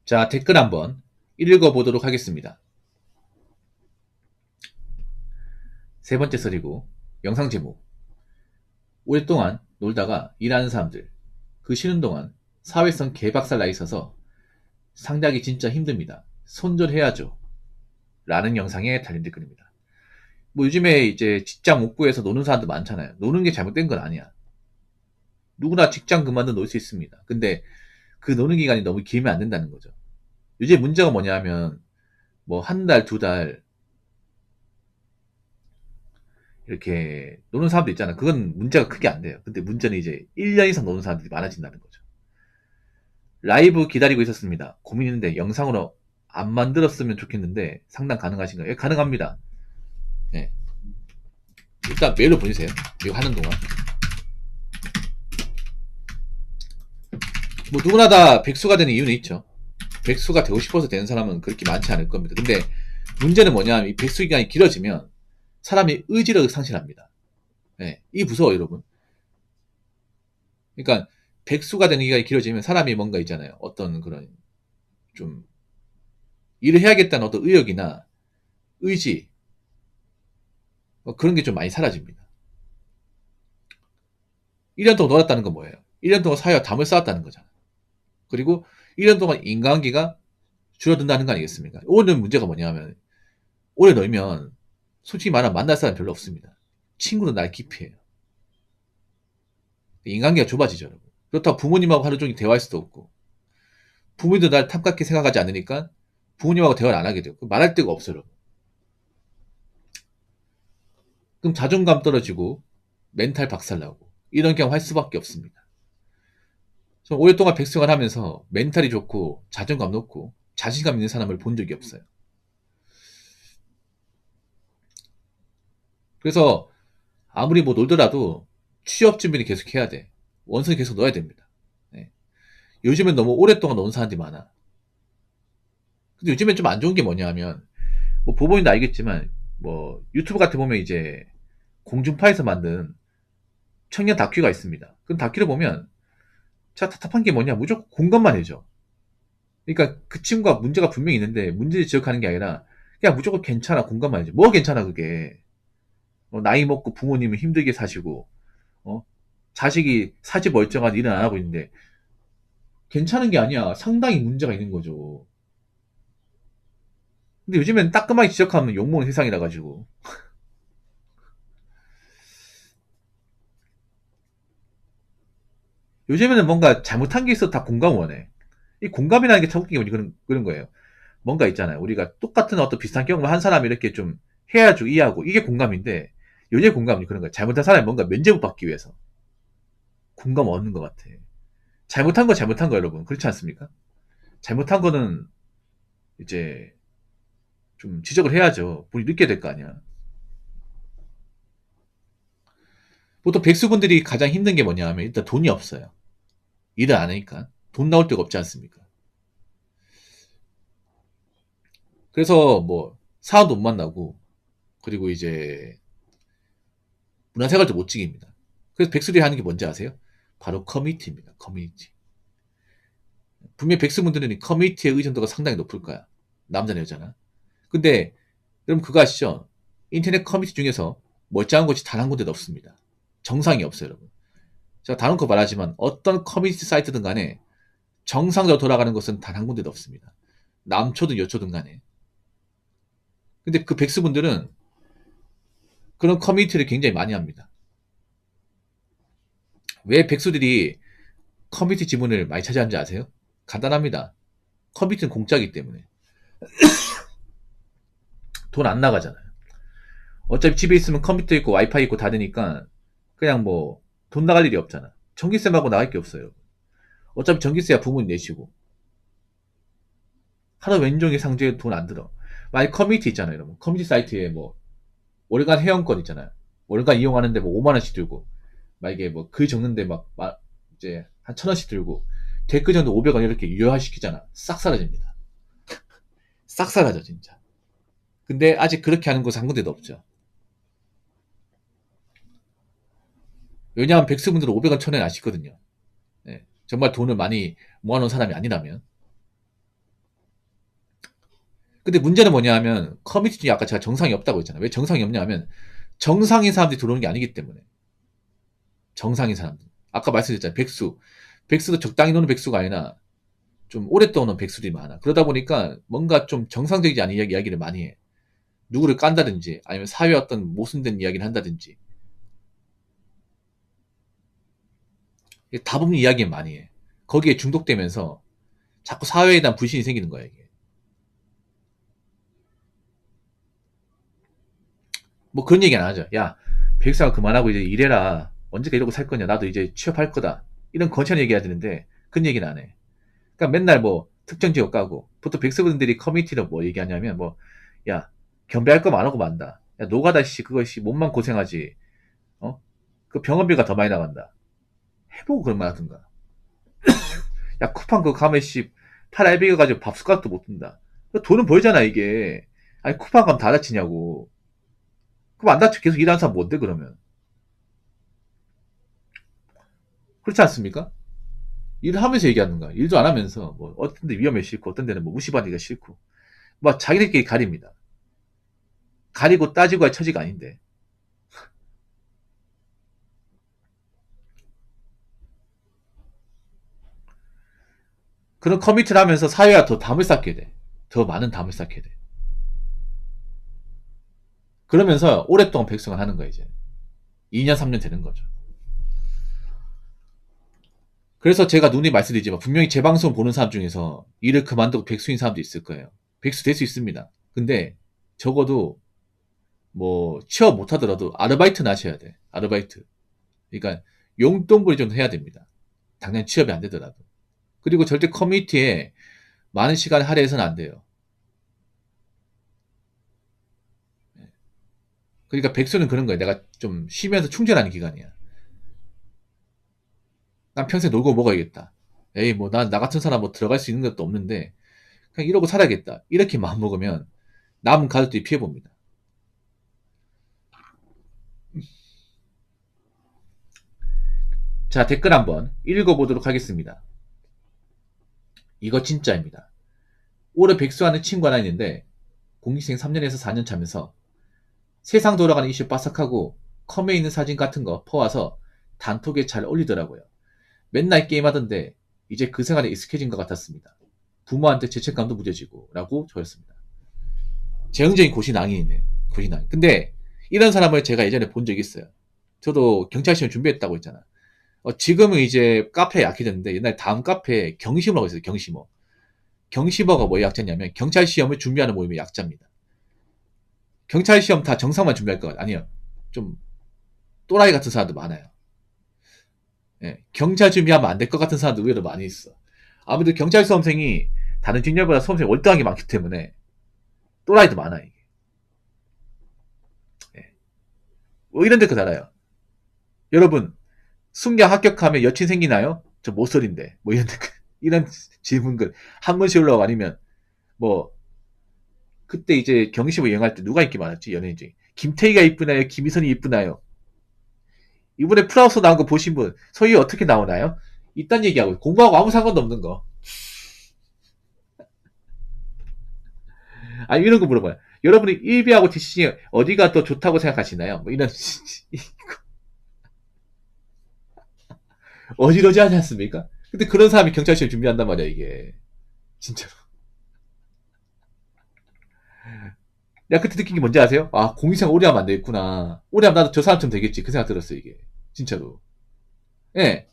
자, 댓글 한번 읽어보도록 하겠습니다. 세 번째 썰이고, 영상 제목. 오랫동안 놀다가 일하는 사람들, 그 쉬는 동안 사회성 개박살 나 있어서 상대하기 진짜 힘듭니다. 손절해야죠. 라는 영상에 달린 댓글입니다. 뭐 요즘에 이제 직장 못 구해서 노는 사람도 많잖아요. 노는 게 잘못된 건 아니야. 누구나 직장 그만둬 놀 수 있습니다. 근데 그 노는 기간이 너무 길면 안 된다는 거죠. 요즘 문제가 뭐냐 하면 뭐 한 달, 두 달 이렇게 노는 사람도 있잖아. 그건 문제가 크게 안 돼요. 근데 문제는 이제 1년 이상 노는 사람들이 많아진다는 거죠. 라이브 기다리고 있었습니다. 고민했는데 영상으로 안 만들었으면 좋겠는데 상담 가능하신가요? 예, 가능합니다. 네. 일단 메일로 보내세요. 이거 하는 동안. 뭐 누구나 다 백수가 되는 이유는 있죠. 백수가 되고 싶어서 되는 사람은 그렇게 많지 않을 겁니다. 근데 문제는 뭐냐면 이 백수 기간이 길어지면 사람이 의지력을 상실합니다. 네. 이게 무서워요, 여러분. 그러니까 백수가 되는 기간이 길어지면 사람이 뭔가 있잖아요. 어떤 그런 좀 일을 해야겠다는 어떤 의욕이나 의지 그런 게 좀 많이 사라집니다. 1년 동안 놀았다는 건 뭐예요? 1년 동안 사회와 담을 쌓았다는 거잖아. 그리고 1년 동안 인간관계가 줄어든다는 거 아니겠습니까? 오늘 문제가 뭐냐면 오래 놀면 솔직히 말하면 만날 사람 별로 없습니다. 친구는 날 기피해요. 인간관계가 좁아지죠, 여러분. 그렇다고 부모님하고 하루 종일 대화할 수도 없고 부모님도 날 탐탁히 생각하지 않으니까 부모님하고 대화를 안 하게 되고 말할 데가 없어요. 여러분. 그럼 자존감 떨어지고 멘탈 박살나고 이런 경우 할 수밖에 없습니다. 오랫동안 백수생활 하면서 멘탈이 좋고 자존감 높고 자신감 있는 사람을 본 적이 없어요. 그래서 아무리 뭐 놀더라도 취업 준비는 계속 해야 돼. 원서는 계속 넣어야 됩니다. 네. 요즘엔 너무 오랫동안 넣은 사람들이 많아. 근데 요즘엔 좀 안 좋은 게 뭐냐 하면 뭐 보보님도 알겠지만 뭐 유튜브 같은 보면 이제 공중파에서 만든 청년 다큐가 있습니다. 그 다큐를 보면 제가 답답한 게 뭐냐 무조건 공감만 해줘. 그러니까 그 친구가 문제가 분명히 있는데 문제를 지적하는 게 아니라 그냥 무조건 괜찮아 공감만 해줘. 뭐 괜찮아 그게. 나이 먹고 부모님은 힘들게 사시고 어? 자식이 사지 멀쩡한 일은 안 하고 있는데 괜찮은 게 아니야. 상당히 문제가 있는 거죠. 근데 요즘엔 따끔하게 지적하면 욕먹는 세상이라 가지고 요즘에는 뭔가 잘못한 게 있어도 다 공감을 원해. 이 공감이라는 게 참 웃긴 게 그런 거예요. 뭔가 있잖아요. 우리가 똑같은 어떤 비슷한 경험을 한 사람이 이렇게 좀 해야죠, 이해하고. 이게 공감인데, 요새 공감이 그런 거야. 잘못한 사람이 뭔가 면죄부 받기 위해서. 공감 얻는 것 같아. 잘못한 거 잘못한 거 여러분. 그렇지 않습니까? 잘못한 거는 이제 좀 지적을 해야죠. 우리 늦게 될 거 아니야. 보통 백수분들이 가장 힘든 게 뭐냐 하면 일단 돈이 없어요. 일을 안 하니까. 돈 나올 데가 없지 않습니까? 그래서 뭐, 사람도 못 만나고, 그리고 이제 문화생활도 못 즐깁니다. 그래서 백수들이 하는 게 뭔지 아세요? 바로 커뮤니티입니다. 커뮤니티. 분명 백수분들은 커뮤니티의 의존도가 상당히 높을 거야. 남자나 여자나. 근데 여러분 그거 아시죠? 인터넷 커뮤니티 중에서 멀쩡한 곳이 단 한 군데도 없습니다. 정상이 없어요, 여러분. 제가 다른 거 말하지만 어떤 커뮤니티 사이트든 간에 정상적으로 돌아가는 것은 단 한 군데도 없습니다. 남초든 여초든 간에. 근데 그 백수분들은 그런 커뮤니티를 굉장히 많이 합니다. 왜 백수들이 커뮤니티 지분을 많이 차지하는지 아세요? 간단합니다. 컴퓨터는 공짜이기 때문에 돈 안 나가잖아요. 어차피 집에 있으면 컴퓨터 있고 와이파이 있고 다 되니까 그냥 뭐 돈 나갈 일이 없잖아. 전기세하고 나갈 게 없어요. 어차피 전기세야 부모님 내시고 하루 왼종일 상주에 돈 안 들어. 만약 커뮤니티 있잖아요, 여러분. 커뮤니티 사이트에 뭐 월간 회원권 있잖아요. 월간 이용하는데 뭐 5만 원씩 들고 만약에 뭐 글 적는데 이제 한 1,000원씩 들고 댓글 정도 500원 이렇게 유효화시키잖아. 싹 사라집니다. 싹 사라져 진짜. 근데 아직 그렇게 하는 곳 한 군데도 없죠. 왜냐하면 백수분들은 500원 1,000원 아시거든요. 네. 정말 돈을 많이 모아놓은 사람이 아니라면. 근데 문제는 뭐냐 하면 커뮤니티 중에 아까 제가 정상이 없다고 했잖아요. 왜 정상이 없냐 하면 정상인 사람들이 들어오는 게 아니기 때문에. 정상인 사람들. 아까 말씀드렸잖아요. 백수. 백수도 적당히 노는 백수가 아니라 좀 오랫동안 노는 백수들이 많아. 그러다 보니까 뭔가 좀 정상적이지 않은 이야기를 많이 해. 누구를 깐다든지 아니면 사회에 어떤 모순된 이야기를 한다든지 다분히 이야기를 많이 해. 거기에 중독되면서 자꾸 사회에 대한 불신이 생기는 거야 이게. 뭐 그런 얘기 안 하죠. 야, 백수가 그만하고 이제 일해라. 언제까 이러고 살 거냐. 나도 이제 취업할 거다. 이런 거창한 얘기 해야 되는데 그런 얘기는 안 해. 그러니까 맨날 뭐 특정 지역 가고 보통 백수분들이 커뮤니티로 뭐 얘기하냐면 뭐 야, 경비할 거면 안 하고 만다. 야, 노가다 씨 그것이 몸만 고생하지. 어? 그 병원비가 더 많이 나간다. 해보고 그런 말 하든가. 야, 쿠팡 그거 가면 씨 팔알비가 가지고 밥숟가락도 못 든다. 돈은 벌잖아 이게. 아니 쿠팡 가면 다 다치냐고. 그럼 안 다쳐 계속 일하는 사람 뭔데 그러면. 그렇지 않습니까? 일을 하면서 얘기하는 거야. 일도 안 하면서 뭐 어떤 데 위험해 싫고 어떤 데는 뭐 무시받기가 싫고 막 자기들끼리 가립니다. 가리고 따지고 할 처지가 아닌데. 그런 커미트를 하면서 사회와 더 담을 쌓게 돼. 더 많은 담을 쌓게 돼. 그러면서 오랫동안 백성을 하는 거야 이제. 2년 3년 되는 거죠. 그래서 제가 눈에 말씀드리지만 분명히 제 방송 보는 사람 중에서 일을 그만두고 백수인 사람도 있을 거예요. 백수 될 수 있습니다. 근데 적어도 뭐 취업 못하더라도 아르바이트는 하셔야 돼. 아르바이트. 그러니까 용돈벌이 좀 해야 됩니다. 당장 취업이 안 되더라도. 그리고 절대 커뮤니티에 많은 시간을 할애해서는 안 돼요. 그러니까 백수는 그런 거예요. 내가 좀 쉬면서 충전하는 기간이야. 난 평생 놀고 먹어야겠다. 에이, 뭐, 난 나 같은 사람 뭐 들어갈 수 있는 것도 없는데, 그냥 이러고 살아야겠다. 이렇게 마음먹으면 남은 가족들이 피해봅니다. 자, 댓글 한번 읽어보도록 하겠습니다. 이거 진짜입니다. 올해 백수하는 친구 하나 있는데, 공직생 3년에서 4년 차면서 세상 돌아가는 이슈 빠삭하고 컴에 있는 사진 같은 거 퍼와서 단톡에 잘 올리더라고요. 맨날 게임하던데 이제 그 생활에 익숙해진 것 같았습니다. 부모한테 죄책감도 무뎌지고 라고 적었습니다. 재형적인 고시낭이네요. 고시낭. 근데 이런 사람을 제가 예전에 본 적이 있어요. 저도 경찰 시험 준비했다고 했잖아. 지금은 이제 카페에 약해졌는데 옛날 다음 카페에 경시모라고 있어요. 경시모. 경시모가 뭐 약자냐면 경찰 시험을 준비하는 모임의 약자입니다. 경찰 시험 다 정상만 준비할 것 같아요. 아니요. 좀 또라이 같은 사람도 많아요. 예, 경찰 준비하면 안 될 것 같은 사람도 의외로 많이 있어. 아무래도 경찰 수험생이 다른 직렬보다 수험생이 월등하게 많기 때문에 또라이도 많아 이게. 예. 뭐 이런 댓글 달아요. 여러분 순경 합격하면 여친 생기나요? 저 모쏠인데. 뭐 이런 댓글, 이런 질문글 한 번씩 올라오고 아니면 뭐 그때 이제 경시보 여행할 때 누가 인기 많았지 연예인 중에 김태희가 이쁘나요? 김희선이 이쁘나요? 이번에 프라우스 나온 거 보신 분 소위 어떻게 나오나요? 이딴 얘기하고 공부하고 아무 상관도 없는 거. 아니 이런 거 물어봐요. 여러분이 1비하고 DCC 어디가 더 좋다고 생각하시나요? 뭐 이런 어지러지하지 않습니까? 근데 그런 사람이 경찰 시험 준비한단 말이야 이게 진짜로. 내가 그때 느낀 게 뭔지 아세요? 아 공익생 오래 하면 안 되겠구나. 오래 하면 나도 저 사람처럼 되겠지. 그 생각 들었어요 이게 진짜로. 예.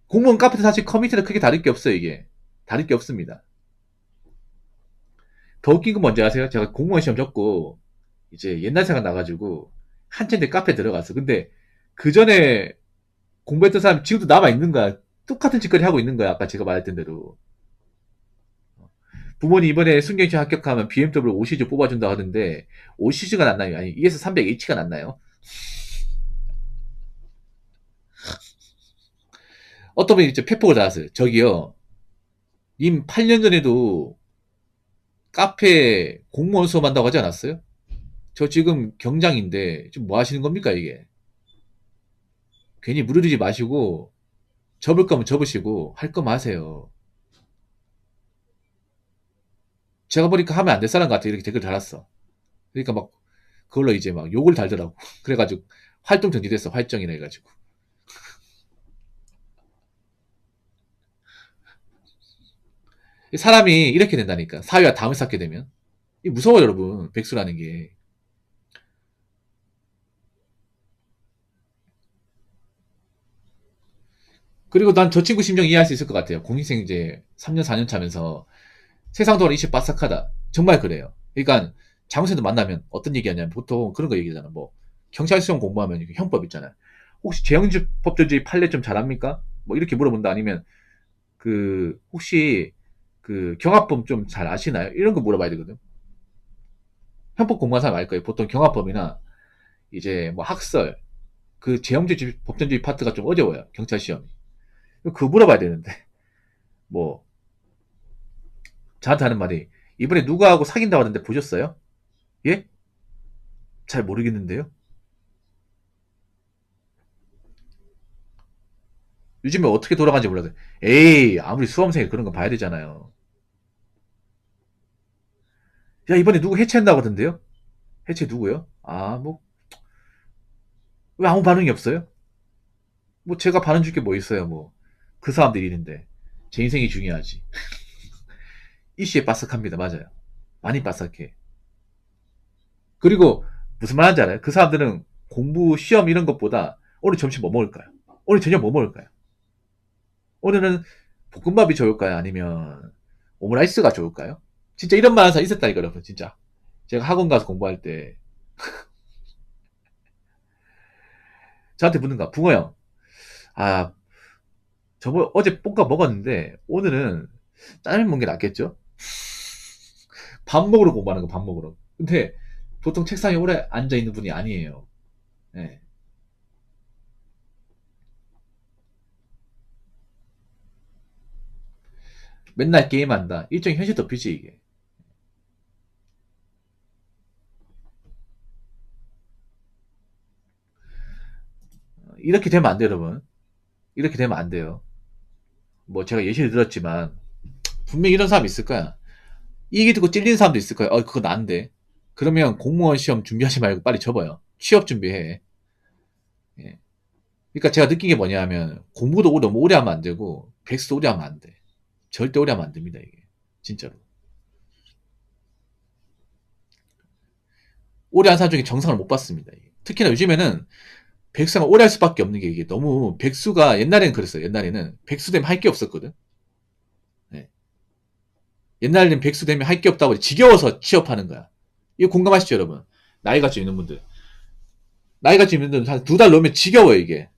공무원 카페도 사실 커뮤니티는 크게 다를 게 없어요 이게. 다를 게 없습니다. 더 웃긴 건 뭔지 아세요? 제가 공무원 시험 접고 이제 옛날 생각 나가지고 한참 뒤에 카페 들어갔어. 근데 그 전에 공부했던 사람이 지금도 남아 있는 거야. 똑같은 짓거리 하고 있는 거야. 아까 제가 말했던 대로. 부모님 이번에 순경시 합격하면 BMW 5시즈 뽑아준다 하던데 5시즈가 낫나요? 아니 ES300H가 낫나요? 어떤 분이 이제 페폭을 달았어요. 저기요. 님 8년 전에도 카페 공무원 수업한다고 하지 않았어요? 저 지금 경장인데 지금 뭐 하시는 겁니까 이게? 괜히 무르르지 마시고 접을 거면 접으시고 할 거면 하세요. 제가 보니까 하면 안 될 사람 같아. 이렇게 댓글 달았어. 그러니까 막, 그걸로 이제 막 욕을 달더라고. 그래가지고, 활동 정지됐어. 활정이라 해가지고. 사람이 이렇게 된다니까. 사회와 담을 쌓게 되면. 이 무서워요, 여러분. 백수라는 게. 그리고 난 저 친구 심정 이해할 수 있을 것 같아요. 공인생 이제 3년, 4년 차면서 세상 돌아 이씨 빠삭하다. 정말 그래요. 그러니까 장훈생도 만나면 어떤 얘기 하냐면 보통 그런 거 얘기하잖아. 뭐 경찰 시험 공부하면 이렇게 형법 있잖아요. 혹시 재형법조주의 판례 좀 잘합니까? 뭐 이렇게 물어본다. 아니면 그 혹시 그 경합법 좀 잘 아시나요? 이런 거 물어봐야 되거든. 형법 공부한 사람 알 거예요. 보통 경합법이나 이제 뭐 학설 그 재형주의 법전주의 파트가 좀 어려워요. 경찰 시험이. 그거 물어봐야 되는데 뭐 저한테 하는 말이 이번에 누구하고 사귄다고 하는데 보셨어요? 예? 잘 모르겠는데요. 요즘에 어떻게 돌아가는지 몰라서 에이 아무리 수험생이 그런 거 봐야 되잖아요. 야 이번에 누구 해체한다고 하던데요? 해체 누구요? 아 뭐 왜 아무 반응이 없어요? 뭐 제가 반응 줄 게 뭐 있어요 뭐 그 사람들 일인데 제 인생이 중요하지. 이슈에 빠삭합니다. 맞아요. 많이 빠삭해. 그리고 무슨 말 하는지 알아요? 그 사람들은 공부 시험 이런 것보다 오늘 점심 뭐 먹을까요? 오늘 저녁 뭐 먹을까요? 오늘은 볶음밥이 좋을까요? 아니면 오므라이스가 좋을까요? 진짜 이런 말 하는 사람 있었다니까 여러분 진짜. 제가 학원 가서 공부할 때 저한테 묻는가 붕어 형. 아 저번 어제 볶아 먹었는데 오늘은 짜장면 먹는 게 낫겠죠? 밥 먹으러 공부하는 거 밥 먹으러. 근데 보통 책상에 오래 앉아 있는 분이 아니에요. 예. 맨날 게임한다. 일종의 현실 도피지 이게. 이렇게 되면 안 돼요, 여러분. 이렇게 되면 안 돼요. 뭐 제가 예시를 들었지만 분명히 이런 사람이 있을 거야. 이 얘기 듣고 찔리는 사람도 있을 거야. 그거 난데. 그러면 공무원 시험 준비하지 말고 빨리 접어요. 취업 준비해. 예. 그러니까 제가 느낀 게 뭐냐면 공부도 너무 오래 하면 안 되고 백수도 오래 하면 안 돼. 절대 오래 하면 안 됩니다, 이게. 진짜로. 오래 한 사람 중에 정상을 못 받습니다. 이게. 특히나 요즘에는 백수가 오래 할 수밖에 없는 게 이게 너무 백수가 옛날에는 그랬어요. 옛날에는 백수 되면 할 게 없었거든. 네. 옛날에는 백수 되면 할 게 없다고 지겨워서 취업하는 거야. 이거 공감하시죠, 여러분? 나이가 좀 있는 분들. 나이가 좀 있는 분들 한 두 달 넘으면 지겨워요, 이게.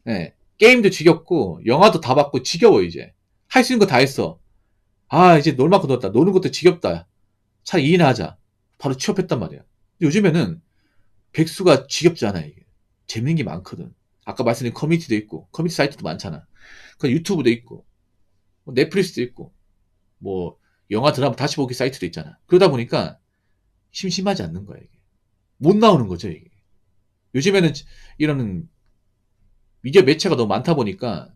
네. 게임도 지겹고 영화도 다 봤고 지겨워 이제. 할 수 있는 거 다 했어. 아 이제 놀 만큼 놀았다. 노는 것도 지겹다. 차라리 2나 하자. 바로 취업했단 말이야. 요즘에는 백수가 지겹지 않아 이게. 재밌는 게 많거든. 아까 말씀드린 커뮤니티도 있고 커뮤니티 사이트도 많잖아. 그 유튜브도 있고 뭐 넷플릭스도 있고 뭐 영화 드라마 다시 보기 사이트도 있잖아. 그러다 보니까 심심하지 않는 거야 이게. 못 나오는 거죠 이게. 요즘에는 이런 미디어 매체가 너무 많다 보니까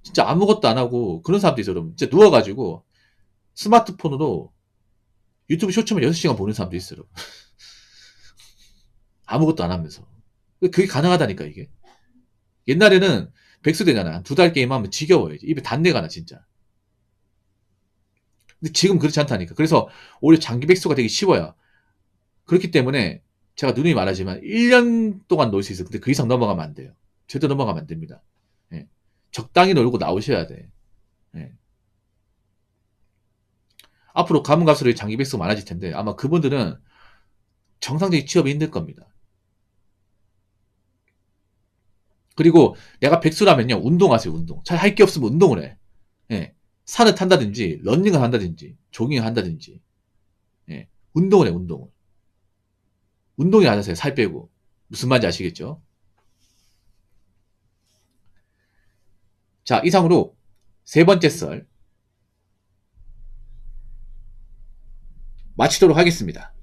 진짜 아무것도 안 하고 그런 사람도 있어요. 여러분. 진짜 누워가지고 스마트폰으로 유튜브 쇼츠만 6시간 보는 사람도 있어요. 아무것도 안 하면서. 그게 가능하다니까 이게. 옛날에는 백수되잖아. 두 달 게임하면 지겨워요. 입에 단내가 나 진짜. 근데 지금 그렇지 않다니까. 그래서 오히려 장기 백수가 되기 쉬워요. 그렇기 때문에 제가 누누이 말하지만 1년 동안 놀 수 있어요. 근데 그 이상 넘어가면 안 돼요. 절대 넘어가면 안 됩니다. 예. 적당히 놀고 나오셔야 돼. 예. 앞으로 가면 갈수록 장기 백수가 많아질 텐데 아마 그분들은 정상적인 취업이 힘들 겁니다. 그리고 내가 백수라면요 운동하세요 운동. 잘 할 게 없으면 운동을 해. 예. 산을 탄다든지 러닝을 한다든지 조깅을 한다든지 예. 운동을 해 운동을. 운동이 안 하세요 살 빼고. 무슨 말인지 아시겠죠? 자 이상으로 세 번째 썰 마치도록 하겠습니다.